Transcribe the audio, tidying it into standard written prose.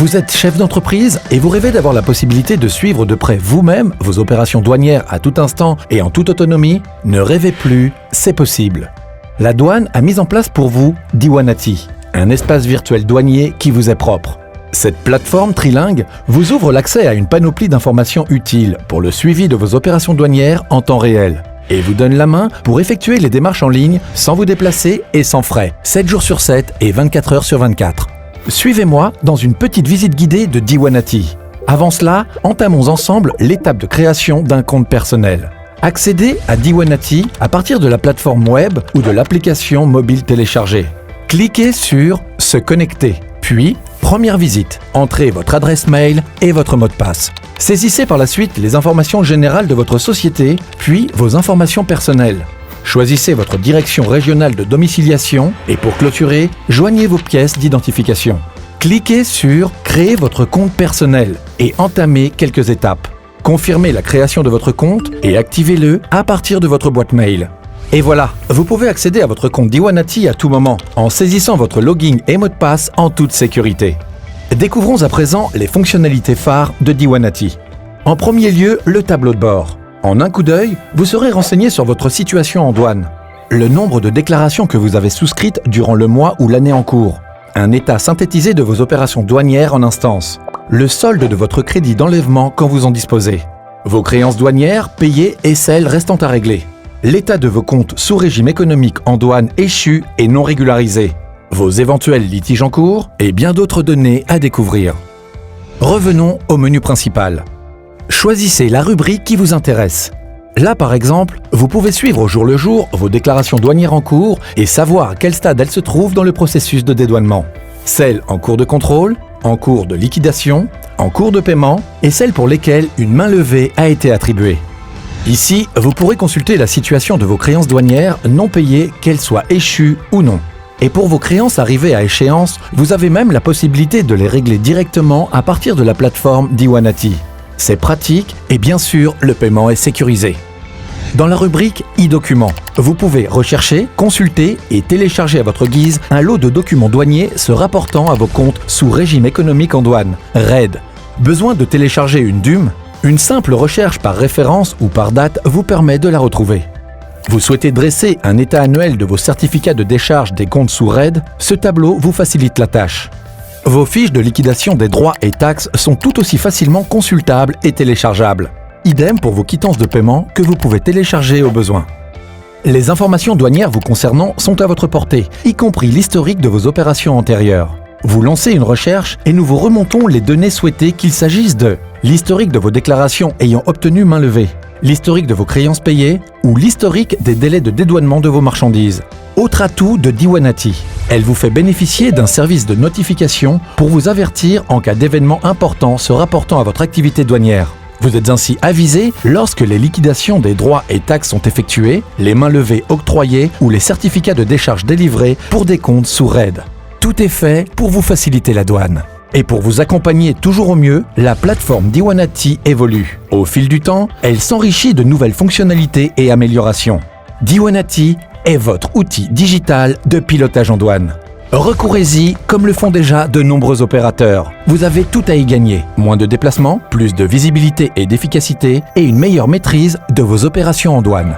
Vous êtes chef d'entreprise et vous rêvez d'avoir la possibilité de suivre de près vous-même vos opérations douanières à tout instant et en toute autonomie? Ne rêvez plus, c'est possible. La douane a mis en place pour vous Diwanati, un espace virtuel douanier qui vous est propre. Cette plateforme trilingue vous ouvre l'accès à une panoplie d'informations utiles pour le suivi de vos opérations douanières en temps réel et vous donne la main pour effectuer les démarches en ligne sans vous déplacer et sans frais, 7 jours sur 7 et 24 heures sur 24. Suivez-moi dans une petite visite guidée de Diwanati. Avant cela, entamons ensemble l'étape de création d'un compte personnel. Accédez à Diwanati à partir de la plateforme web ou de l'application mobile téléchargée. Cliquez sur « Se connecter », puis « Première visite ». Entrez votre adresse mail et votre mot de passe. Saisissez par la suite les informations générales de votre société, puis vos informations personnelles. Choisissez votre direction régionale de domiciliation et pour clôturer, joignez vos pièces d'identification. Cliquez sur « Créer votre compte personnel » et entamez quelques étapes. Confirmez la création de votre compte et activez-le à partir de votre boîte mail. Et voilà, vous pouvez accéder à votre compte Diwanati à tout moment en saisissant votre login et mot de passe en toute sécurité. Découvrons à présent les fonctionnalités phares de Diwanati. En premier lieu, le tableau de bord. En un coup d'œil, vous serez renseigné sur votre situation en douane, le nombre de déclarations que vous avez souscrites durant le mois ou l'année en cours, un état synthétisé de vos opérations douanières en instance, le solde de votre crédit d'enlèvement quand vous en disposez, vos créances douanières payées et celles restant à régler, l'état de vos comptes sous régime économique en douane échus et non régularisés, vos éventuels litiges en cours et bien d'autres données à découvrir. Revenons au menu principal. Choisissez la rubrique qui vous intéresse. Là, par exemple, vous pouvez suivre au jour le jour vos déclarations douanières en cours et savoir à quel stade elles se trouvent dans le processus de dédouanement. Celles en cours de contrôle, en cours de liquidation, en cours de paiement et celles pour lesquelles une main levée a été attribuée. Ici, vous pourrez consulter la situation de vos créances douanières non payées, qu'elles soient échues ou non. Et pour vos créances arrivées à échéance, vous avez même la possibilité de les régler directement à partir de la plateforme Diwanati. C'est pratique et bien sûr, le paiement est sécurisé. Dans la rubrique « e-documents », vous pouvez rechercher, consulter et télécharger à votre guise un lot de documents douaniers se rapportant à vos comptes sous régime économique en douane, RAID. Besoin de télécharger une DUM? Une simple recherche par référence ou par date vous permet de la retrouver. Vous souhaitez dresser un état annuel de vos certificats de décharge des comptes sous RAID? Ce tableau vous facilite la tâche. Vos fiches de liquidation des droits et taxes sont tout aussi facilement consultables et téléchargeables. Idem pour vos quittances de paiement que vous pouvez télécharger au besoin. Les informations douanières vous concernant sont à votre portée, y compris l'historique de vos opérations antérieures. Vous lancez une recherche et nous vous remontons les données souhaitées, qu'il s'agisse de l'historique de vos déclarations ayant obtenu main levée, l'historique de vos créances payées ou l'historique des délais de dédouanement de vos marchandises. Autre atout de Diwanati, elle vous fait bénéficier d'un service de notification pour vous avertir en cas d'événements importants se rapportant à votre activité douanière. Vous êtes ainsi avisé lorsque les liquidations des droits et taxes sont effectuées, les mains levées octroyées ou les certificats de décharge délivrés pour des comptes sous RAID. Tout est fait pour vous faciliter la douane. Et pour vous accompagner toujours au mieux, la plateforme Diwanati évolue. Au fil du temps, elle s'enrichit de nouvelles fonctionnalités et améliorations. Diwanati est votre outil digital de pilotage en douane. Recourez-y comme le font déjà de nombreux opérateurs. Vous avez tout à y gagner. Moins de déplacements, plus de visibilité et d'efficacité et une meilleure maîtrise de vos opérations en douane.